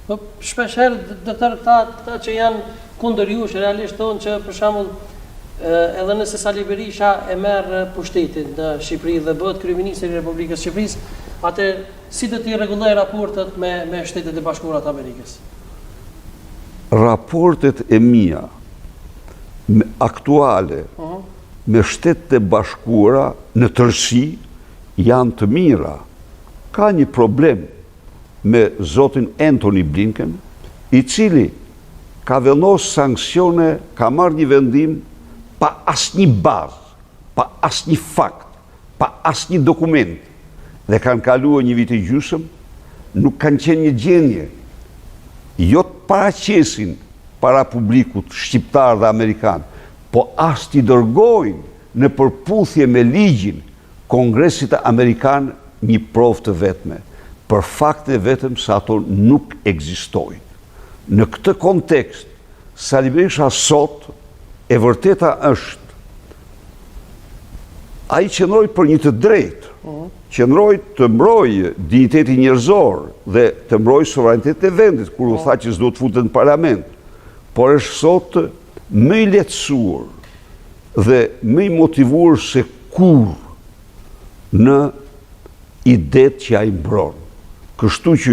Shpesh herë këta që janë kundër jush realisht thonë që për shembull edhe nëse Sali Berisha e merr pushtetin në Shqipëri dhe bëhet kryeministri i Republikës së Shqipërisë, atë si do t'i rregullojë raportet me Shtetet e Bashkuara të Amerikës? Raportet e mia aktuale me Shtetet e Bashkuara në tërësi janë të mira. Ka një problem me zotin Antony Blinken, i cili ka vendos sanksione, ka marrë një vendim pa asnjë bazë, pa asnjë fakt, pa asnjë dokument, dhe kanë kaluar një vit e gjysmë, nuk kanë qenë një gjendje, jo të paraqesin para publikut shqiptar dhe amerikan, po as t'i dërgojnë në përputhje me ligjin Kongresit Amerikan një provë të vetme, për fakte vetëm se ato nuk ekzistojnë. Në këtë kontekst, Sali Berisha sot, e vërteta është, ai qëndroi për një të drejtë, qëndroi të mbrojë dinjitetin njerëzor dhe të mbrojë sovranitetin e vendit, kur u tha që s'do të futet në parlament, por është sot më i lehtësuar dhe më i motivuar se kur në idet që ai mbron. Kështu që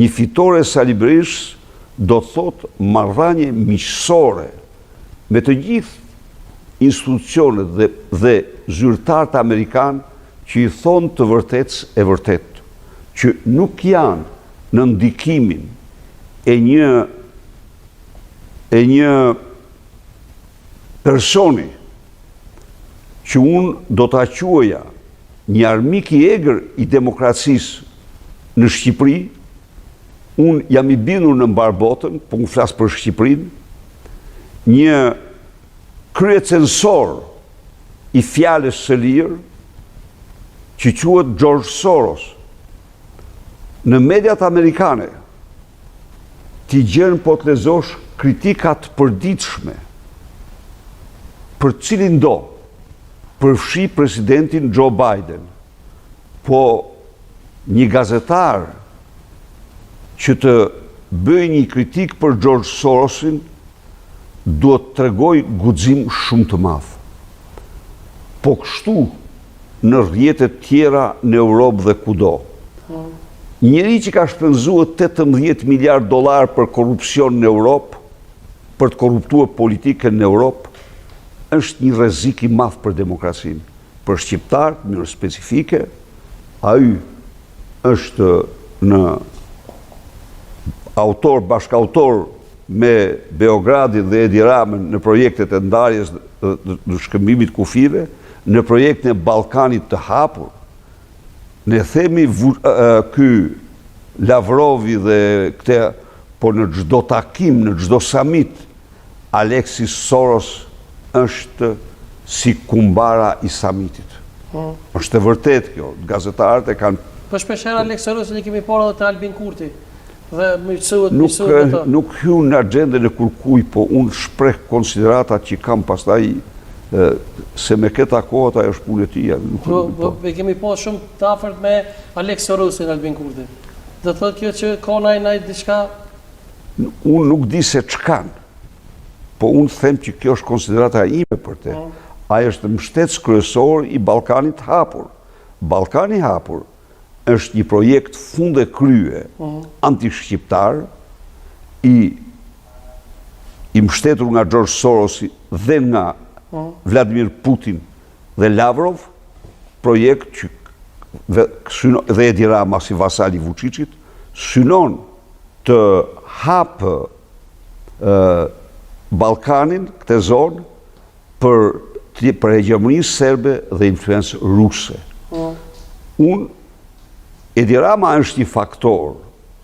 një fitore Sali Berishës do të thotë marrëdhënie miqësore me të gjithë institucionet dhe zyrtarët amerikanë që i thonë të vërtetës e vërtetë, që nuk janë në ndikimin e një personi që unë do ta quaja një armik i egër i demokracisë në Shqipëri. Unë jam i bindur në mbar botën, po unë flas për Shqipërinë, një kryecensor i fjalës së lirë që quhet George Soros. Në mediat amerikane ti gjen po të lezosh kritikat përditshme për cilin do, përfshi presidentin Joe Biden, po një gazetar që të bëjë një kritik për George Sorosin duhet të tregoj guxim shumë të madh. Po kështu në rrjetet tjera në Europë dhe kudo. Njëri që ka shpenzuar $18 miliardë për korrupsion në Europë, për të korruptuar politikën në Europë, është një rrezik i madh për demokracinë. Për shqiptarët, në mënyrë specifike, ai është në bashkautor me Beogradin dhe Edi Ramën në projektet e ndarjes dhe shkëmbimit kufive, në projektin e Ballkanit të hapur. Ne themi ky Lavrovi dhe këte, po në çdo takim, në çdo summit, Alexis Soros është si kumbara i summitit. Është e vërtet kjo, gazetarët e kanë. Po shpesh herë Alexis Sorosin e kemi parë edhe te Albin Kurti. Dhe mësohet nuk hyn në agjendën e kurkuj, po unë shpreh konsideratat që kam pastaj se me këta kohët ajo është punë e tij. Po kemi pas shumë të afërt me Alexis Sorosin Albin Kurti. Do thotë kjo që ka ndaj diçka. Unë nuk di se ç'kan, po unë them që kjo është konsiderata ime për te. Ai është mbështetës kryesor i Ballkanit të hapur. Ballkani i hapur është një projekt funde krye anti-shqiptar i mbështetur nga George Soros dhe nga Vladimir Putin dhe Lavrov, projekt që dhe Edi Rama si vasali Vučićit, synon të hapë Ballkanin, këtë zonë, për hegemoninë serbe dhe influencë ruse. Edi Rama është një faktor,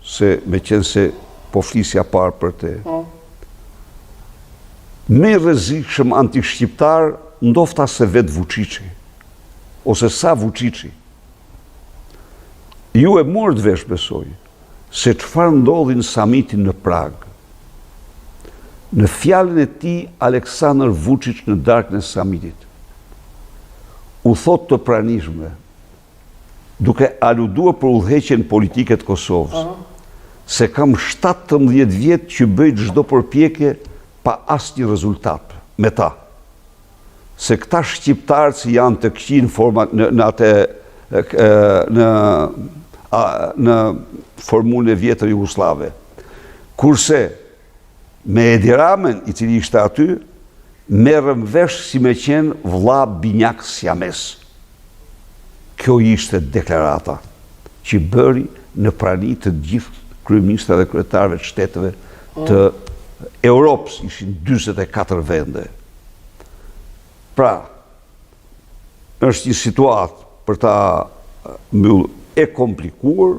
se me qenë se po flisja parë për te. Me rrezikshëm anti-shqiptar, ndofta se vetë Vučići, ose sa Vučići. Ju e morët vesh, besoj, se çfarë ndodhi në summitin në Prag. Në fjalën e tij, Aleksandar Vučić në darkën e summitit u thot të pranishme, duke aluduar për udhëheqjen politike të Kosovës, se kam 17 vjetë që bëj çdo përpjekje pa asnjë rezultat me ta. Se këta shqiptarë që janë të këqij në format në formulën e vjetër jugoslave. Kurse me Edi Ramën, i cili ishte aty, merrëm vesh si me qenë vlla binjak siames. Kjo ishte deklarata që bëri në prani të gjithë kryeministrave dhe kryetarëve të shteteve të Europës, ishin 44 vende. Pra, është një situatë për ta mbyllur e komplikuar,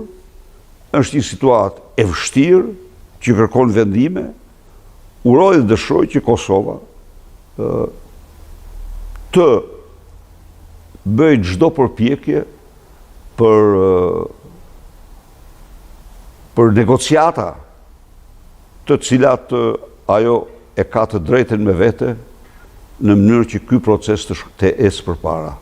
është një situatë e vështirë që kërkon vendime. Uroj dhe dëshiroj që Kosova të bëj çdo përpjekje për negociata të cilat ajo e ka të drejtën me vete në mënyrë që ky proces të ecë përpara.